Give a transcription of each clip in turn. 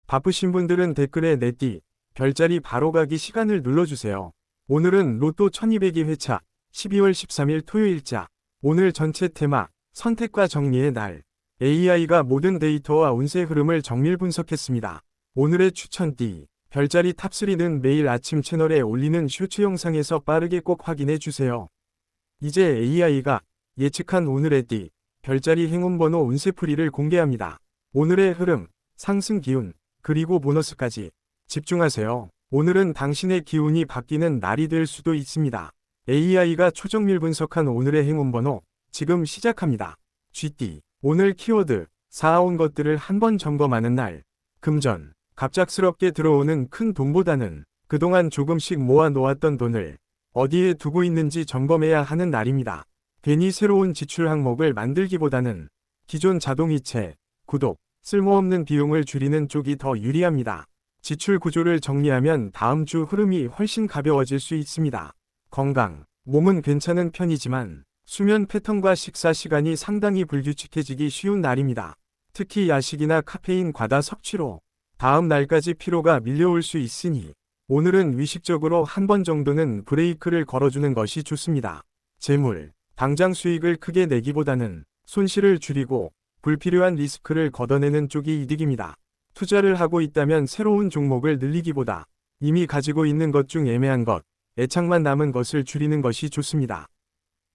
바쁘신 분들은 댓글에 내띠, 별자리 바로 가기 시간을 눌러주세요. 오늘은 로또 1202회차 12월 13일 토요일자. 오늘 전체 테마, 선택과 정리의 날. AI가 모든 데이터와 운세 흐름을 정밀 분석했습니다. 오늘의 추천띠, 별자리 탑3는 매일 아침 채널에 올리는 쇼츠 영상에서 빠르게 꼭 확인해 주세요. 이제 AI가 예측한 오늘의 띠, 별자리 행운번호 운세풀이를 공개합니다. 오늘의 흐름, 상승 기운, 그리고 보너스까지 집중하세요. 오늘은 당신의 기운이 바뀌는 날이 될 수도 있습니다. AI가 초정밀 분석한 오늘의 행운번호, 지금 시작합니다. 쥐띠, 오늘 키워드, 쌓아온 것들을 한번 점검하는 날. 금전, 갑작스럽게 들어오는 큰 돈보다는 그동안 조금씩 모아 놓았던 돈을 어디에 두고 있는지 점검해야 하는 날입니다. 괜히 새로운 지출 항목을 만들기보다는 기존 자동이체, 구독, 쓸모없는 비용을 줄이는 쪽이 더 유리합니다. 지출 구조를 정리하면 다음 주 흐름이 훨씬 가벼워질 수 있습니다. 건강, 몸은 괜찮은 편이지만 수면 패턴과 식사 시간이 상당히 불규칙해지기 쉬운 날입니다. 특히 야식이나 카페인 과다 섭취로 다음 날까지 피로가 밀려올 수 있으니 오늘은 의식적으로 한 번 정도는 브레이크를 걸어주는 것이 좋습니다. 재물, 당장 수익을 크게 내기보다는 손실을 줄이고 불필요한 리스크를 걷어내는 쪽이 이득입니다. 투자를 하고 있다면 새로운 종목을 늘리기보다 이미 가지고 있는 것 중 애매한 것, 애착만 남은 것을 줄이는 것이 좋습니다.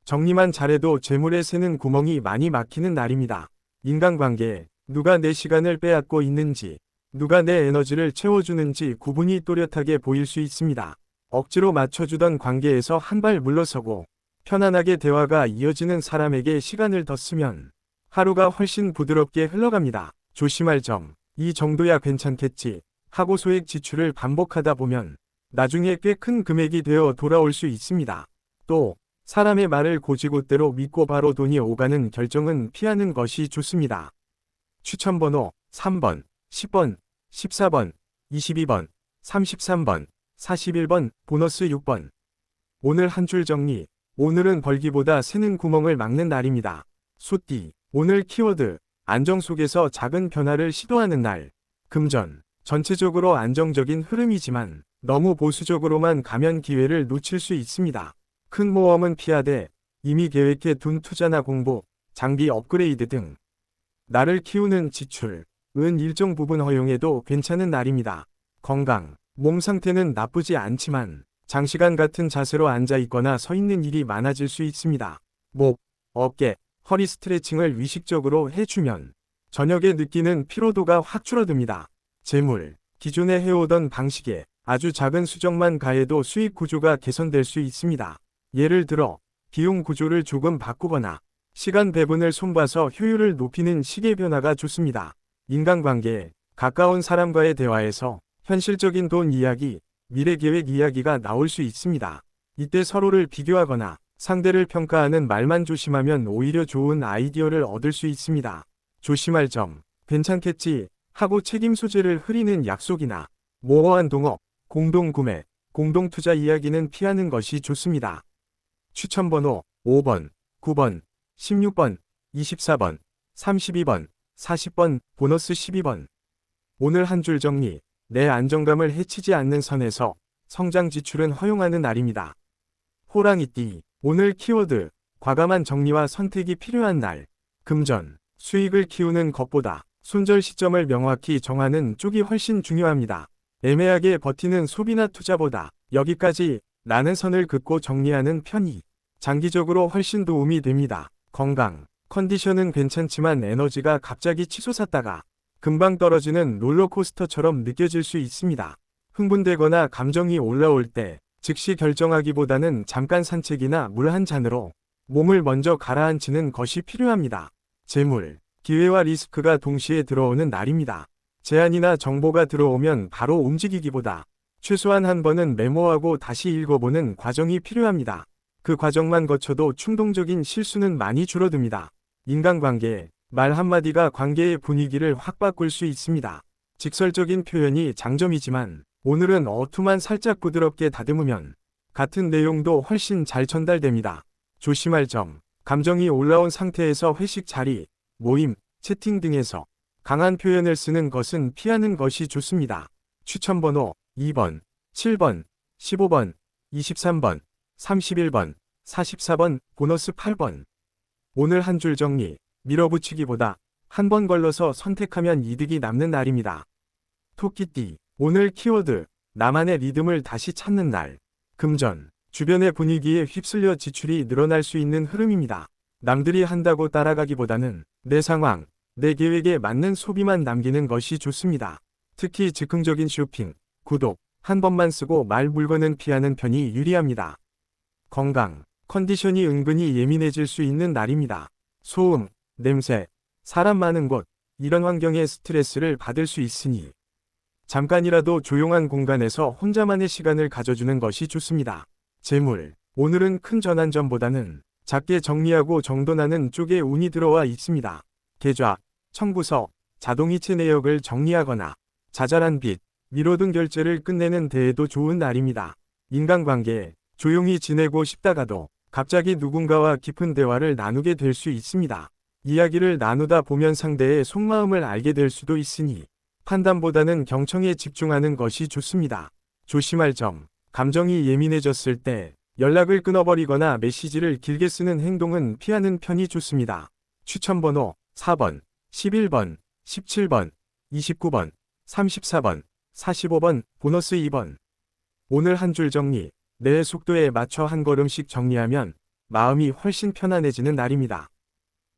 정리만 잘해도 재물에 새는 구멍이 많이 막히는 날입니다. 인간관계, 누가 내 시간을 빼앗고 있는지, 누가 내 에너지를 채워주는지 구분이 또렷하게 보일 수 있습니다. 억지로 맞춰주던 관계에서 한 발 물러서고 편안하게 대화가 이어지는 사람에게 시간을 더 쓰면 하루가 훨씬 부드럽게 흘러갑니다. 조심할 점, 이 정도야 괜찮겠지 하고 소액 지출을 반복하다 보면 나중에 꽤 큰 금액이 되어 돌아올 수 있습니다. 또 사람의 말을 곧이곧대로 믿고 바로 돈이 오가는 결정은 피하는 것이 좋습니다. 추천번호 3번, 10번, 14번, 22번, 33번, 41번, 보너스 6번. 오늘 한 줄 정리. 오늘은 벌기보다 새는 구멍을 막는 날입니다. 소띠, 오늘 키워드, 안정 속에서 작은 변화를 시도하는 날. 금전, 전체적으로 안정적인 흐름이지만 너무 보수적으로만 가면 기회를 놓칠 수 있습니다. 큰 모험은 피하되 이미 계획해 둔 투자나 공부, 장비 업그레이드 등 나를 키우는 지출, 은 일정 부분 허용해도 괜찮은 날입니다. 건강, 몸 상태는 나쁘지 않지만 장시간 같은 자세로 앉아 있거나 서 있는 일이 많아질 수 있습니다. 목, 어깨, 허리 스트레칭을 의식적으로 해주면 저녁에 느끼는 피로도가 확 줄어듭니다. 재물, 기존에 해오던 방식에 아주 작은 수정만 가해도 수익 구조가 개선될 수 있습니다. 예를 들어 비용 구조를 조금 바꾸거나 시간 배분을 손봐서 효율을 높이는 시계 변화가 좋습니다. 인간관계, 가까운 사람과의 대화에서 현실적인 돈 이야기, 미래 계획 이야기가 나올 수 있습니다. 이때 서로를 비교하거나 상대를 평가하는 말만 조심하면 오히려 좋은 아이디어를 얻을 수 있습니다. 조심할 점, 괜찮겠지 하고 책임 소재를 흐리는 약속이나 모호한 동업, 공동구매, 공동투자 이야기는 피하는 것이 좋습니다. 추천번호 5번, 9번, 16번, 24번, 32번, 40번, 보너스 12번. 오늘 한 줄 정리, 내 안정감을 해치지 않는 선에서 성장 지출은 허용하는 날입니다. 호랑이띠, 오늘 키워드, 과감한 정리와 선택이 필요한 날. 금전, 수익을 키우는 것보다 손절 시점을 명확히 정하는 쪽이 훨씬 중요합니다. 애매하게 버티는 소비나 투자보다 여기까지 라는 선을 긋고 정리하는 편이 장기적으로 훨씬 도움이 됩니다. 건강, 컨디션은 괜찮지만 에너지가 갑자기 치솟았다가 금방 떨어지는 롤러코스터처럼 느껴질 수 있습니다. 흥분되거나 감정이 올라올 때 즉시 결정하기보다는 잠깐 산책이나 물 한 잔으로 몸을 먼저 가라앉히는 것이 필요합니다. 재물, 기회와 리스크가 동시에 들어오는 날입니다. 제안이나 정보가 들어오면 바로 움직이기보다 최소한 한 번은 메모하고 다시 읽어보는 과정이 필요합니다. 그 과정만 거쳐도 충동적인 실수는 많이 줄어듭니다. 인간관계, 말 한마디가 관계의 분위기를 확 바꿀 수 있습니다. 직설적인 표현이 장점이지만 오늘은 어투만 살짝 부드럽게 다듬으면 같은 내용도 훨씬 잘 전달됩니다. 조심할 점, 감정이 올라온 상태에서 회식 자리, 모임, 채팅 등에서 강한 표현을 쓰는 것은 피하는 것이 좋습니다. 추천번호 2번, 7번, 15번, 23번, 31번, 44번, 보너스 8번. 오늘 한 줄 정리, 밀어붙이기보다 한 번 걸러서 선택하면 이득이 남는 날입니다. 토끼띠, 오늘 키워드, 나만의 리듬을 다시 찾는 날. 금전, 주변의 분위기에 휩쓸려 지출이 늘어날 수 있는 흐름입니다. 남들이 한다고 따라가기보다는 내 상황, 내 계획에 맞는 소비만 남기는 것이 좋습니다. 특히 즉흥적인 쇼핑, 구독, 한 번만 쓰고 말 물건은 피하는 편이 유리합니다. 건강, 컨디션이 은근히 예민해질 수 있는 날입니다. 소음, 냄새, 사람 많은 곳, 이런 환경에 스트레스를 받을 수 있으니 잠깐이라도 조용한 공간에서 혼자만의 시간을 가져주는 것이 좋습니다. 재물, 오늘은 큰 전환점보다는 작게 정리하고 정돈하는 쪽에 운이 들어와 있습니다. 계좌, 청구서, 자동이체 내역을 정리하거나 자잘한 빚, 미뤄둔 결제를 끝내는 데에도 좋은 날입니다. 인간관계, 조용히 지내고 싶다가도 갑자기 누군가와 깊은 대화를 나누게 될 수 있습니다. 이야기를 나누다 보면 상대의 속마음을 알게 될 수도 있으니 판단보다는 경청에 집중하는 것이 좋습니다. 조심할 점, 감정이 예민해졌을 때 연락을 끊어버리거나 메시지를 길게 쓰는 행동은 피하는 편이 좋습니다. 추천번호 4번, 11번, 17번, 29번, 34번, 45번, 보너스 2번. 오늘 한 줄 정리, 내 속도에 맞춰 한 걸음씩 정리하면 마음이 훨씬 편안해지는 날입니다.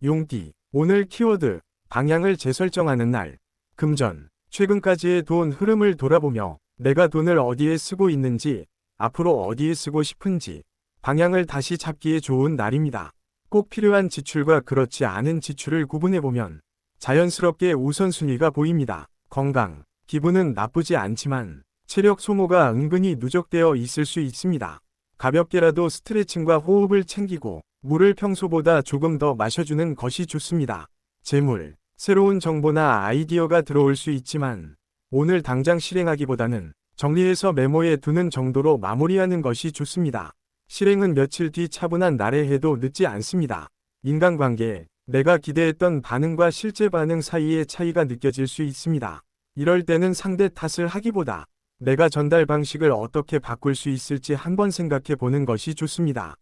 용띠, 오늘 키워드, 방향을 재설정하는 날. 금전, 최근까지의 돈 흐름을 돌아보며 내가 돈을 어디에 쓰고 있는지, 앞으로 어디에 쓰고 싶은지 방향을 다시 잡기에 좋은 날입니다. 꼭 필요한 지출과 그렇지 않은 지출을 구분해보면 자연스럽게 우선순위가 보입니다. 건강, 기분은 나쁘지 않지만 체력 소모가 은근히 누적되어 있을 수 있습니다. 가볍게라도 스트레칭과 호흡을 챙기고 물을 평소보다 조금 더 마셔주는 것이 좋습니다. 재물, 새로운 정보나 아이디어가 들어올 수 있지만 오늘 당장 실행하기보다는 정리해서 메모에 두는 정도로 마무리하는 것이 좋습니다. 실행은 며칠 뒤 차분한 날에 해도 늦지 않습니다. 인간관계, 내가 기대했던 반응과 실제 반응 사이의 차이가 느껴질 수 있습니다. 이럴 때는 상대 탓을 하기보다 내가 전달 방식을 어떻게 바꿀 수 있을지 한번 생각해 보는 것이 좋습니다.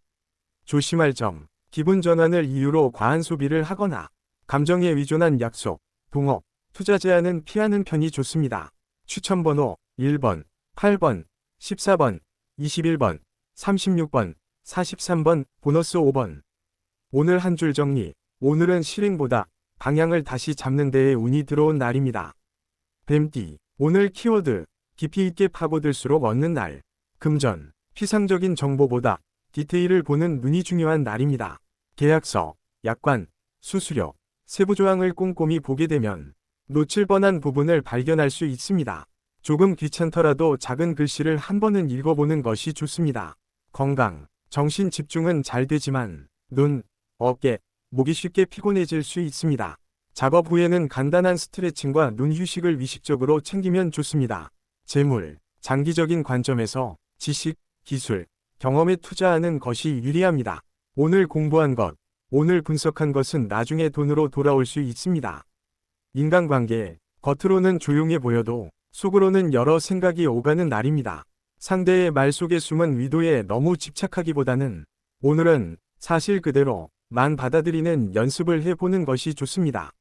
조심할 점, 기분 전환을 이유로 과한 소비를 하거나 감정에 위존한 약속, 동업, 투자 제한은 피하는 편이 좋습니다. 추천번호 1번, 8번, 14번, 21번, 36번, 43번, 보너스 5번. 오늘 한 줄 정리, 오늘은 실행보다 방향을 다시 잡는 데에 운이 들어온 날입니다. 뱀띠, 오늘 키워드, 깊이 있게 파고들수록 얻는 날. 금전, 피상적인 정보보다 디테일을 보는 눈이 중요한 날입니다. 계약서, 약관, 수수료, 세부조항을 꼼꼼히 보게 되면 놓칠 뻔한 부분을 발견할 수 있습니다. 조금 귀찮더라도 작은 글씨를 한 번은 읽어보는 것이 좋습니다. 건강, 정신 집중은 잘 되지만 눈, 어깨, 목이 쉽게 피곤해질 수 있습니다. 작업 후에는 간단한 스트레칭과 눈 휴식을 의식적으로 챙기면 좋습니다. 재물, 장기적인 관점에서 지식, 기술, 경험에 투자하는 것이 유리합니다. 오늘 공부한 것, 오늘 분석한 것은 나중에 돈으로 돌아올 수 있습니다. 인간관계, 겉으로는 조용해 보여도 속으로는 여러 생각이 오가는 날입니다. 상대의 말 속에 숨은 위도에 너무 집착하기보다는 오늘은 사실 그대로만 받아들이는 연습을 해보는 것이 좋습니다.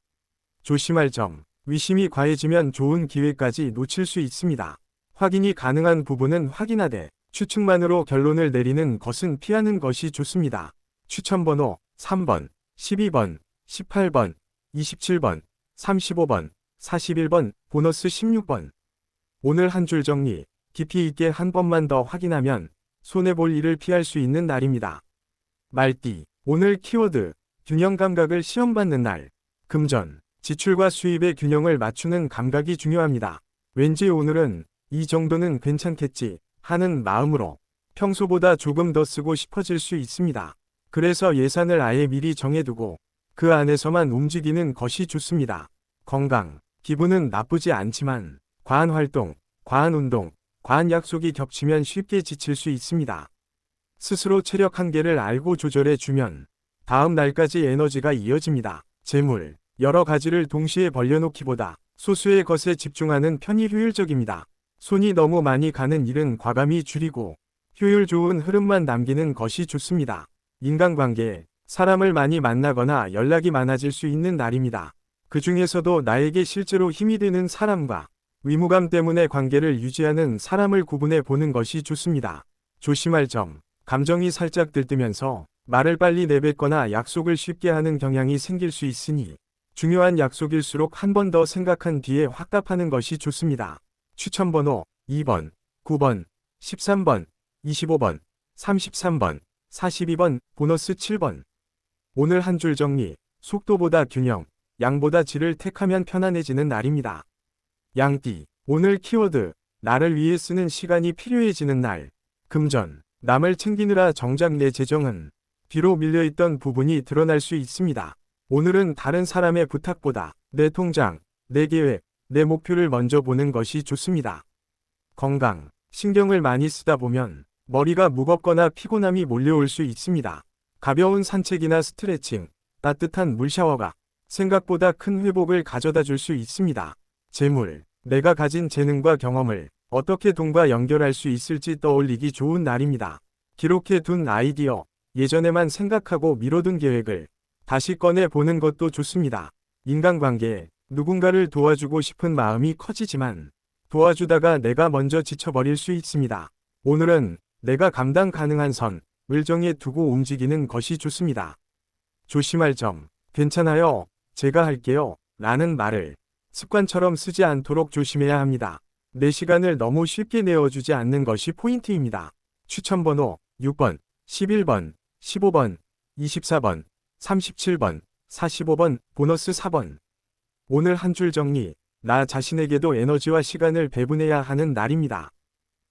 조심할 점, 위심이 과해지면 좋은 기회까지 놓칠 수 있습니다. 확인이 가능한 부분은 확인하되 추측만으로 결론을 내리는 것은 피하는 것이 좋습니다. 추천번호 3번, 12번, 18번, 27번, 35번, 41번, 보너스 16번. 오늘 한 줄 정리, 깊이 있게 한 번만 더 확인하면 손해볼 일을 피할 수 있는 날입니다. 말띠, 오늘 키워드, 균형 감각을 시험받는 날. 금전, 지출과 수입의 균형을 맞추는 감각이 중요합니다. 왠지 오늘은 이 정도는 괜찮겠지 하는 마음으로 평소보다 조금 더 쓰고 싶어질 수 있습니다. 그래서 예산을 아예 미리 정해두고 그 안에서만 움직이는 것이 좋습니다. 건강, 기분은 나쁘지 않지만 과한 활동, 과한 운동, 과한 약속이 겹치면 쉽게 지칠 수 있습니다. 스스로 체력 한계를 알고 조절해 주면 다음 날까지 에너지가 이어집니다. 재물, 여러 가지를 동시에 벌려놓기보다 소수의 것에 집중하는 편이 효율적입니다. 손이 너무 많이 가는 일은 과감히 줄이고 효율 좋은 흐름만 남기는 것이 좋습니다. 인간관계, 사람을 많이 만나거나 연락이 많아질 수 있는 날입니다. 그 중에서도 나에게 실제로 힘이 되는 사람과 의무감 때문에 관계를 유지하는 사람을 구분해 보는 것이 좋습니다. 조심할 점, 감정이 살짝 들뜨면서 말을 빨리 내뱉거나 약속을 쉽게 하는 경향이 생길 수 있으니 중요한 약속일수록 한 번 더 생각한 뒤에 확 답하는 것이 좋습니다. 추천번호 2번, 9번, 13번, 25번, 33번, 42번, 보너스 7번. 오늘 한 줄 정리, 속도보다 균형, 양보다 질을 택하면 편안해지는 날입니다. 양띠, 오늘 키워드, 나를 위해 쓰는 시간이 필요해지는 날. 금전, 남을 챙기느라 정작 내 재정은 뒤로 밀려있던 부분이 드러날 수 있습니다. 오늘은 다른 사람의 부탁보다 내 통장, 내 계획, 내 목표를 먼저 보는 것이 좋습니다. 건강, 신경을 많이 쓰다 보면 머리가 무겁거나 피곤함이 몰려올 수 있습니다. 가벼운 산책이나 스트레칭, 따뜻한 물 샤워가 생각보다 큰 회복을 가져다 줄 수 있습니다. 재물, 내가 가진 재능과 경험을 어떻게 돈과 연결할 수 있을지 떠올리기 좋은 날입니다. 기록해 둔 아이디어, 예전에만 생각하고 미뤄둔 계획을 다시 꺼내 보는 것도 좋습니다. 인간관계, 누군가를 도와주고 싶은 마음이 커지지만 도와주다가 내가 먼저 지쳐버릴 수 있습니다. 오늘은 내가 감당 가능한 선을 정해 두고 움직이는 것이 좋습니다. 조심할 점, 괜찮아요, 제가 할게요 라는 말을 습관처럼 쓰지 않도록 조심해야 합니다. 내 시간을 너무 쉽게 내어주지 않는 것이 포인트입니다. 추천번호 6번, 11번, 15번, 24번, 37번, 45번, 보너스 4번. 오늘 한 줄 정리, 나 자신에게도 에너지와 시간을 배분해야 하는 날입니다.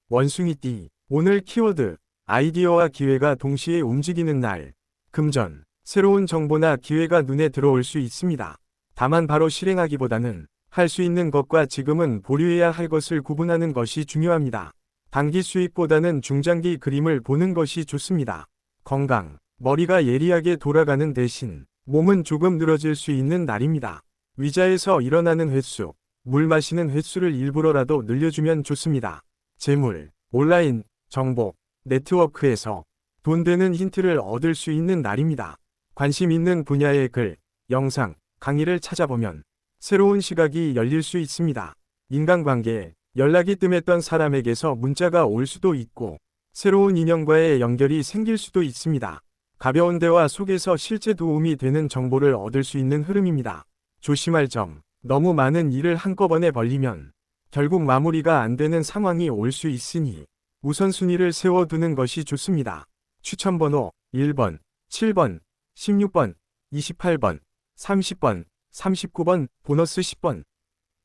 원숭이띠, 오늘 키워드, 아이디어와 기회가 동시에 움직이는 날. 금전, 새로운 정보나 기회가 눈에 들어올 수 있습니다. 다만 바로 실행하기보다는 할 수 있는 것과 지금은 보류해야 할 것을 구분하는 것이 중요합니다. 단기 수익보다는 중장기 그림을 보는 것이 좋습니다. 건강, 머리가 예리하게 돌아가는 대신 몸은 조금 늘어질 수 있는 날입니다. 의자에서 일어나는 횟수, 물 마시는 횟수를 일부러라도 늘려주면 좋습니다. 재물, 온라인, 정보, 네트워크에서 돈 되는 힌트를 얻을 수 있는 날입니다. 관심 있는 분야의 글, 영상, 강의를 찾아보면 새로운 시각이 열릴 수 있습니다. 인간관계, 연락이 뜸했던 사람에게서 문자가 올 수도 있고 새로운 인연과의 연결이 생길 수도 있습니다. 가벼운 대화 속에서 실제 도움이 되는 정보를 얻을 수 있는 흐름입니다. 조심할 점, 너무 많은 일을 한꺼번에 벌리면 결국 마무리가 안 되는 상황이 올 수 있으니 우선순위를 세워두는 것이 좋습니다. 추천번호 1번, 7번, 16번, 28번, 30번, 39번, 보너스 10번.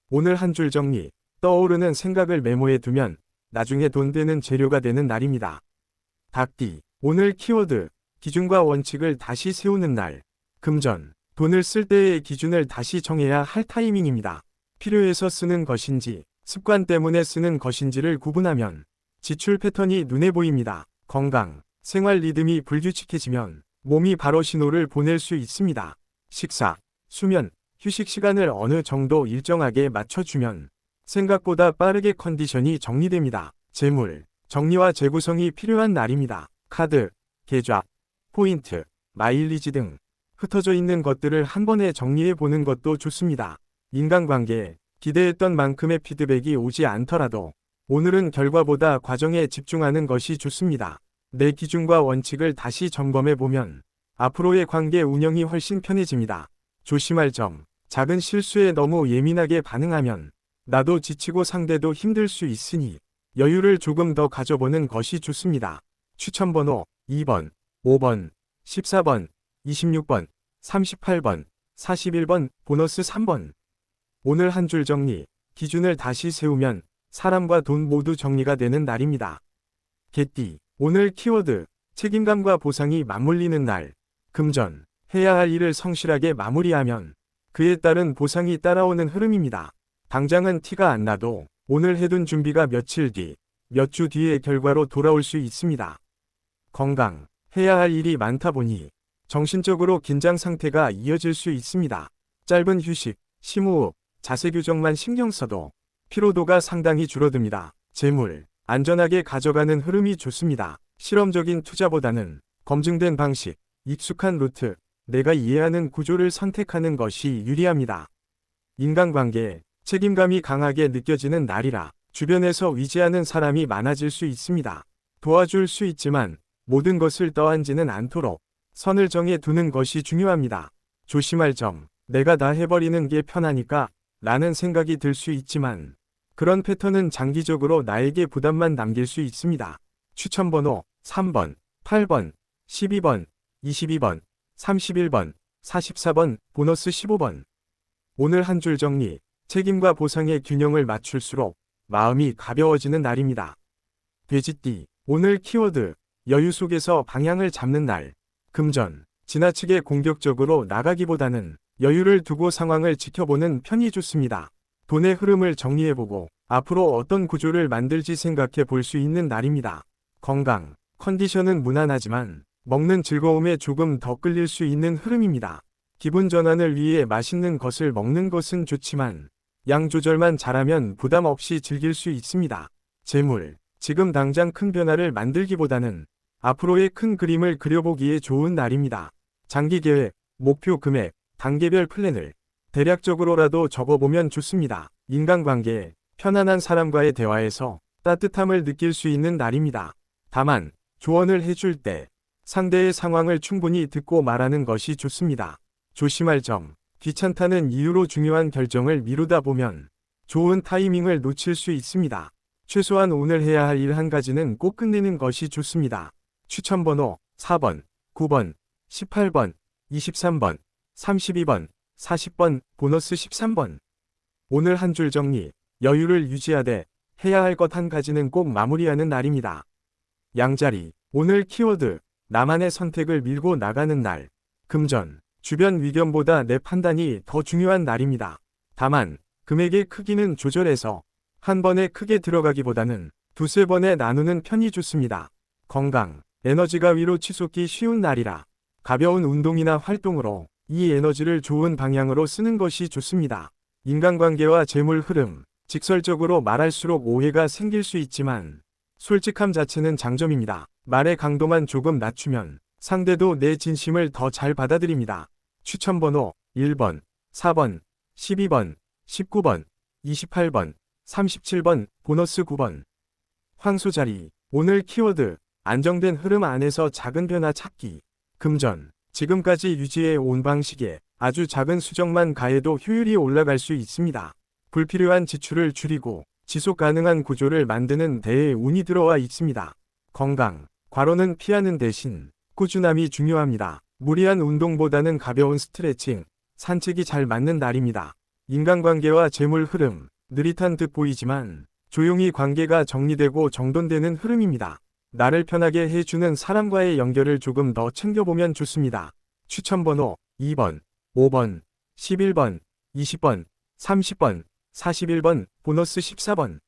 오늘 한 줄 정리, 떠오르는 생각을 메모해 두면 나중에 돈 되는 재료가 되는 날입니다. 닭띠, 오늘 키워드, 기준과 원칙을 다시 세우는 날. 금전, 돈을 쓸 때의 기준을 다시 정해야 할 타이밍입니다. 필요해서 쓰는 것인지, 습관 때문에 쓰는 것인지를 구분하면 지출 패턴이 눈에 보입니다. 건강, 생활 리듬이 불규칙해지면 몸이 바로 신호를 보낼 수 있습니다. 식사, 수면, 휴식 시간을 어느 정도 일정하게 맞춰주면 생각보다 빠르게 컨디션이 정리됩니다. 재물, 정리와 재구성이 필요한 날입니다. 카드, 계좌, 포인트, 마일리지 등 흩어져 있는 것들을 한 번에 정리해 보는 것도 좋습니다. 인간관계, 기대했던 만큼의 피드백이 오지 않더라도 오늘은 결과보다 과정에 집중하는 것이 좋습니다. 내 기준과 원칙을 다시 점검해 보면 앞으로의 관계 운영이 훨씬 편해집니다. 조심할 점, 작은 실수에 너무 예민하게 반응하면 나도 지치고 상대도 힘들 수 있으니 여유를 조금 더 가져보는 것이 좋습니다. 추천번호 2번, 5번, 14번, 26번, 38번, 41번, 보너스 3번. 오늘 한 줄 정리, 기준을 다시 세우면 사람과 돈 모두 정리가 되는 날입니다. 개띠, 오늘 키워드, 책임감과 보상이 맞물리는 날. 금전, 해야 할 일을 성실하게 마무리하면 그에 따른 보상이 따라오는 흐름입니다. 당장은 티가 안 나도 오늘 해둔 준비가 며칠 뒤, 몇 주 뒤의 결과로 돌아올 수 있습니다. 건강, 해야 할 일이 많다 보니 정신적으로 긴장 상태가 이어질 수 있습니다. 짧은 휴식, 심호흡, 자세 교정만 신경 써도 피로도가 상당히 줄어듭니다. 재물, 안전하게 가져가는 흐름이 좋습니다. 실험적인 투자보다는 검증된 방식, 익숙한 루트, 내가 이해하는 구조를 선택하는 것이 유리합니다. 인간관계, 책임감이 강하게 느껴지는 날이라 주변에서 위지하는 사람이 많아질 수 있습니다. 도와줄 수 있지만 모든 것을 떠안지는 않도록 선을 정해 두는 것이 중요합니다. 조심할 점, 내가 다 해버리는 게 편하니까 라는 생각이 들 수 있지만 그런 패턴은 장기적으로 나에게 부담만 남길 수 있습니다. 추천번호 3번, 8번, 12번, 22번, 31번, 44번, 보너스 15번. 오늘 한 줄 정리, 책임과 보상의 균형을 맞출수록 마음이 가벼워지는 날입니다. 돼지띠, 오늘 키워드, 여유 속에서 방향을 잡는 날. 금전, 지나치게 공격적으로 나가기보다는 여유를 두고 상황을 지켜보는 편이 좋습니다. 돈의 흐름을 정리해보고 앞으로 어떤 구조를 만들지 생각해 볼 수 있는 날입니다. 건강, 컨디션은 무난하지만 먹는 즐거움에 조금 더 끌릴 수 있는 흐름입니다. 기분 전환을 위해 맛있는 것을 먹는 것은 좋지만 양 조절만 잘하면 부담 없이 즐길 수 있습니다. 재물, 지금 당장 큰 변화를 만들기보다는 앞으로의 큰 그림을 그려보기에 좋은 날입니다. 장기 계획, 목표 금액, 단계별 플랜을 대략적으로라도 적어보면 좋습니다. 인간관계, 편안한 사람과의 대화에서 따뜻함을 느낄 수 있는 날입니다. 다만, 조언을 해줄 때 상대의 상황을 충분히 듣고 말하는 것이 좋습니다. 조심할 점, 귀찮다는 이유로 중요한 결정을 미루다 보면 좋은 타이밍을 놓칠 수 있습니다. 최소한 오늘 해야 할 일 한 가지는 꼭 끝내는 것이 좋습니다. 추천번호 4번, 9번, 18번, 23번, 32번, 40번, 보너스 13번. 오늘 한 줄 정리, 여유를 유지하되 해야 할 것 한 가지는 꼭 마무리하는 날입니다. 양자리, 오늘 키워드, 나만의 선택을 밀고 나가는 날. 금전, 주변 위견보다 내 판단이 더 중요한 날입니다. 다만, 금액의 크기는 조절해서 한 번에 크게 들어가기보다는 두세 번에 나누는 편이 좋습니다. 건강, 에너지가 위로 치솟기 쉬운 날이라 가벼운 운동이나 활동으로 이 에너지를 좋은 방향으로 쓰는 것이 좋습니다. 인간관계와 재물 흐름, 직설적으로 말할수록 오해가 생길 수 있지만 솔직함 자체는 장점입니다. 말의 강도만 조금 낮추면 상대도 내 진심을 더 잘 받아들입니다. 추천번호 1번, 4번, 12번, 19번, 28번, 37번, 보너스 9번. 황소자리, 오늘 키워드, 안정된 흐름 안에서 작은 변화 찾기. 금전, 지금까지 유지해 온 방식에 아주 작은 수정만 가해도 효율이 올라갈 수 있습니다. 불필요한 지출을 줄이고 지속 가능한 구조를 만드는 데에 운이 들어와 있습니다. 건강, 과로는 피하는 대신 꾸준함이 중요합니다. 무리한 운동보다는 가벼운 스트레칭, 산책이 잘 맞는 날입니다. 인간관계와 재물 흐름, 느릿한 듯 보이지만 조용히 관계가 정리되고 정돈되는 흐름입니다. 나를 편하게 해주는 사람과의 연결을 조금 더 챙겨보면 좋습니다. 추천번호 2번, 5번, 11번, 20번, 30번, 41번, 보너스 14번.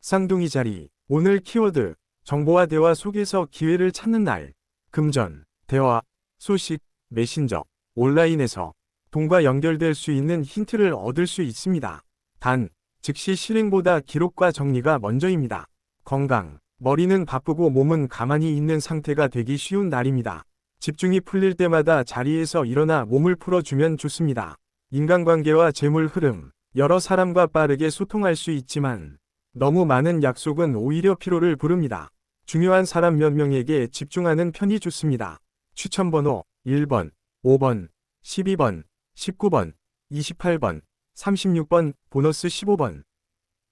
쌍둥이 자리, 오늘 키워드, 정보와 대화 속에서 기회를 찾는 날. 금전, 대화, 소식, 메신저, 온라인에서 돈과 연결될 수 있는 힌트를 얻을 수 있습니다. 단, 즉시 실행보다 기록과 정리가 먼저입니다. 건강, 머리는 바쁘고 몸은 가만히 있는 상태가 되기 쉬운 날입니다. 집중이 풀릴 때마다 자리에서 일어나 몸을 풀어주면 좋습니다. 인간관계와 재물 흐름, 여러 사람과 빠르게 소통할 수 있지만 너무 많은 약속은 오히려 피로를 부릅니다. 중요한 사람 몇 명에게 집중하는 편이 좋습니다. 추천번호 1번, 5번, 12번, 19번, 28번, 36번, 보너스 15번.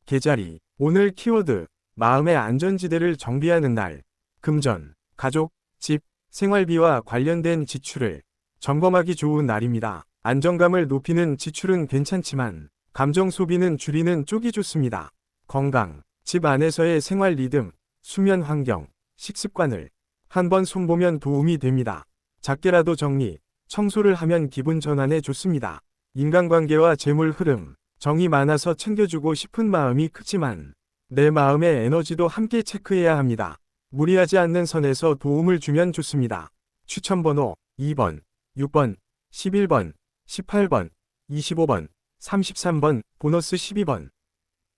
계자리, 오늘 키워드, 마음의 안전지대를 정비하는 날. 금전, 가족, 집, 생활비와 관련된 지출을 점검하기 좋은 날입니다. 안정감을 높이는 지출은 괜찮지만 감정 소비는 줄이는 쪽이 좋습니다. 건강, 집 안에서의 생활 리듬, 수면 환경, 식습관을 한번 손보면 도움이 됩니다. 작게라도 정리, 청소를 하면 기분 전환에 좋습니다. 인간관계와 재물 흐름, 정이 많아서 챙겨주고 싶은 마음이 크지만 내 마음의 에너지도 함께 체크해야 합니다. 무리하지 않는 선에서 도움을 주면 좋습니다. 추천번호 2번, 6번, 11번, 18번, 25번, 33번, 보너스 12번.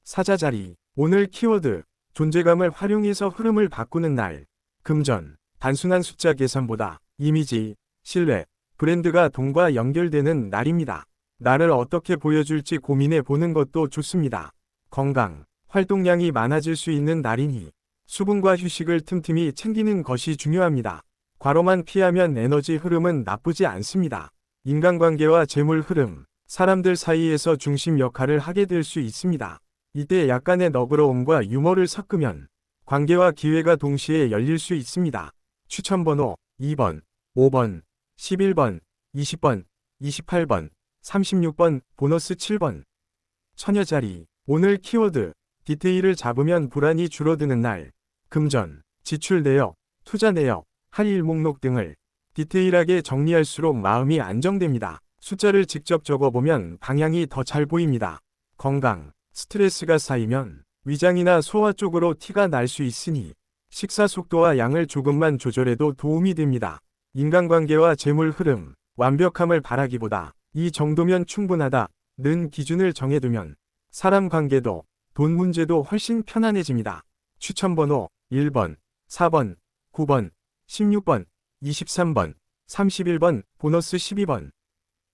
사자 자리. 오늘 키워드. 존재감을 활용해서 흐름을 바꾸는 날. 금전. 단순한 숫자 계산보다 이미지, 신뢰, 브랜드가 돈과 연결되는 날입니다. 나를 어떻게 보여줄지 고민해 보는 것도 좋습니다. 건강. 활동량이 많아질 수 있는 날이니 수분과 휴식을 틈틈이 챙기는 것이 중요합니다. 과로만 피하면 에너지 흐름은 나쁘지 않습니다. 인간관계와 재물 흐름. 사람들 사이에서 중심 역할을 하게 될 수 있습니다. 이때 약간의 너그러움과 유머를 섞으면 관계와 기회가 동시에 열릴 수 있습니다. 추천번호 2번, 5번, 11번, 20번, 28번, 36번, 보너스 7번. 처녀 자리. 오늘 키워드. 디테일을 잡으면 불안이 줄어드는 날. 금전. 지출 내역, 투자 내역, 할 일 목록 등을 디테일하게 정리할수록 마음이 안정됩니다. 숫자를 직접 적어보면 방향이 더 잘 보입니다. 건강. 스트레스가 쌓이면 위장이나 소화 쪽으로 티가 날 수 있으니 식사 속도와 양을 조금만 조절해도 도움이 됩니다. 인간관계와 재물 흐름. 완벽함을 바라기보다 이 정도면 충분하다는 기준을 정해두면 사람 관계도 돈 문제도 훨씬 편안해집니다. 추천번호 1번, 4번, 9번, 16번, 23번, 31번, 보너스 12번.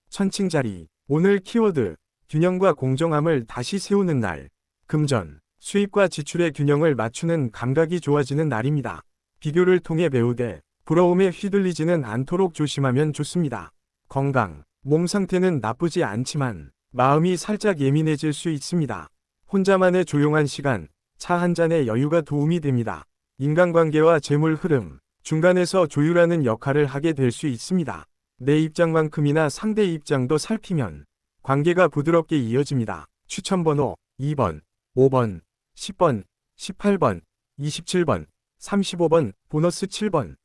천칭 자리. 오늘 키워드. 균형과 공정함을 다시 세우는 날. 금전. 수입과 지출의 균형을 맞추는 감각이 좋아지는 날입니다. 비교를 통해 배우되 부러움에 휘둘리지는 않도록 조심하면 좋습니다. 건강. 몸 상태는 나쁘지 않지만 마음이 살짝 예민해질 수 있습니다. 혼자만의 조용한 시간, 차 한 잔의 여유가 도움이 됩니다. 인간관계와 재물 흐름. 중간에서 조율하는 역할을 하게 될 수 있습니다. 내 입장만큼이나 상대 입장도 살피면 관계가 부드럽게 이어집니다. 추천번호 2번, 5번, 10번, 18번, 27번, 35번, 보너스 7번.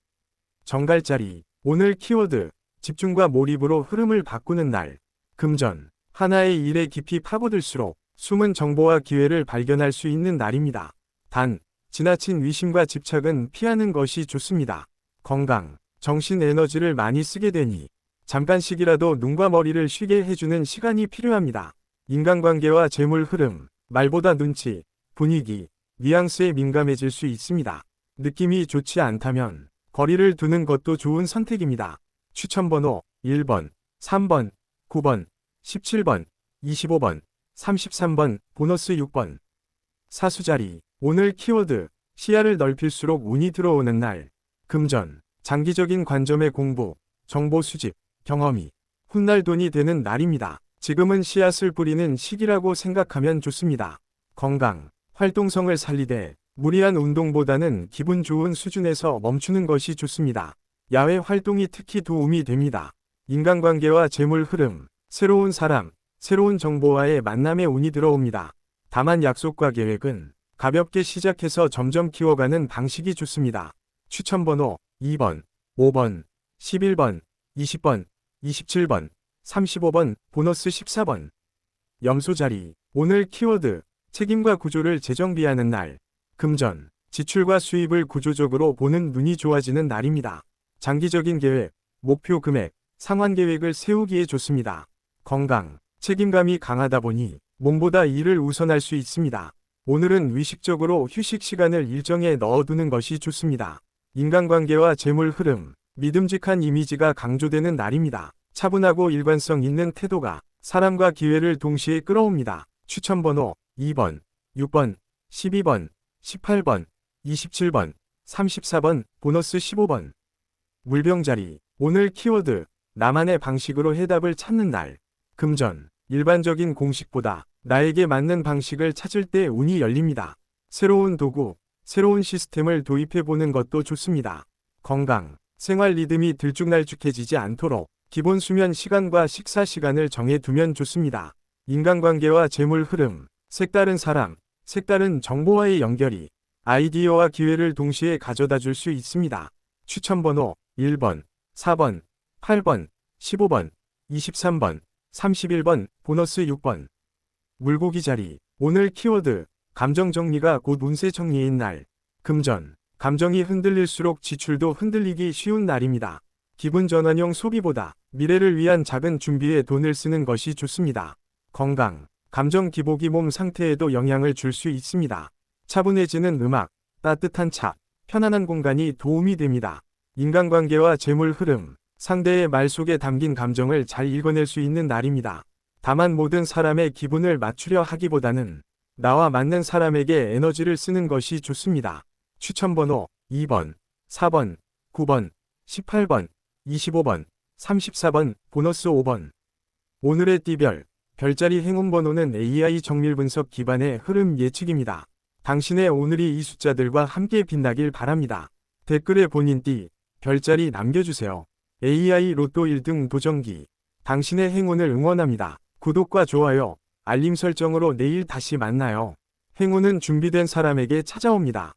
정갈 자리. 오늘 키워드. 집중과 몰입으로 흐름을 바꾸는 날. 금전. 하나의 일에 깊이 파고들수록 숨은 정보와 기회를 발견할 수 있는 날입니다. 단, 지나친 의심과 집착은 피하는 것이 좋습니다. 건강. 정신 에너지를 많이 쓰게 되니 잠깐씩이라도 눈과 머리를 쉬게 해주는 시간이 필요합니다. 인간관계와 재물 흐름. 말보다 눈치, 분위기, 뉘앙스에 민감해질 수 있습니다. 느낌이 좋지 않다면 거리를 두는 것도 좋은 선택입니다. 추천번호 1번, 3번, 9번, 17번, 25번, 33번, 보너스 6번. 사수자리. 오늘 키워드. 시야를 넓힐수록 운이 들어오는 날. 금전. 장기적인 관점의 공부, 정보 수집, 경험이 훗날 돈이 되는 날입니다. 지금은 씨앗을 뿌리는 시기라고 생각하면 좋습니다. 건강. 활동성을 살리되 무리한 운동보다는 기분 좋은 수준에서 멈추는 것이 좋습니다. 야외 활동이 특히 도움이 됩니다. 인간관계와 재물 흐름. 새로운 사람, 새로운 정보와의 만남에 운이 들어옵니다. 다만 약속과 계획은 가볍게 시작해서 점점 키워가는 방식이 좋습니다. 추천번호 2번, 5번, 11번, 20번, 27번, 35번, 보너스 14번. 염소 자리. 오늘 키워드. 책임과 구조를 재정비하는 날. 금전. 지출과 수입을 구조적으로 보는 눈이 좋아지는 날입니다. 장기적인 계획, 목표 금액, 상환 계획을 세우기에 좋습니다. 건강. 책임감이 강하다 보니 몸보다 일을 우선할 수 있습니다. 오늘은 의식적으로 휴식 시간을 일정에 넣어두는 것이 좋습니다. 인간관계와 재물 흐름. 믿음직한 이미지가 강조되는 날입니다. 차분하고 일관성 있는 태도가 사람과 기회를 동시에 끌어옵니다. 추천번호 2번, 6번, 12번, 18번, 27번, 34번, 보너스 15번. 물병 자리. 오늘 키워드. 나만의 방식으로 해답을 찾는 날. 금전. 일반적인 공식보다 나에게 맞는 방식을 찾을 때 운이 열립니다. 새로운 도구, 새로운 시스템을 도입해보는 것도 좋습니다. 건강. 생활 리듬이 들쭉날쭉해지지 않도록 기본 수면 시간과 식사 시간을 정해두면 좋습니다. 인간관계와 재물 흐름. 색다른 사람, 색다른 정보와의 연결이 아이디어와 기회를 동시에 가져다 줄 수 있습니다. 추천번호 1번, 4번, 8번, 15번, 23번, 31번, 보너스 6번. 물고기 자리. 오늘 키워드. 감정 정리가 곧 운세 정리인 날. 금전. 감정이 흔들릴수록 지출도 흔들리기 쉬운 날입니다. 기분 전환용 소비보다 미래를 위한 작은 준비에 돈을 쓰는 것이 좋습니다. 건강, 감정 기복이 몸 상태에도 영향을 줄 수 있습니다. 차분해지는 음악, 따뜻한 차, 편안한 공간이 도움이 됩니다. 인간관계와 재물 흐름, 상대의 말 속에 담긴 감정을 잘 읽어낼 수 있는 날입니다. 다만 모든 사람의 기분을 맞추려 하기보다는 나와 맞는 사람에게 에너지를 쓰는 것이 좋습니다. 추천번호 2번, 4번, 9번, 18번, 25번, 34번, 보너스 5번. 오늘의 띠별, 별자리 행운번호는 AI 정밀 분석 기반의 흐름 예측입니다. 당신의 오늘이 이 숫자들과 함께 빛나길 바랍니다. 댓글에 본인 띠, 별자리 남겨주세요. AI 로또 1등 도전기. 당신의 행운을 응원합니다. 구독과 좋아요, 알림 설정으로 내일 다시 만나요. 행운은 준비된 사람에게 찾아옵니다.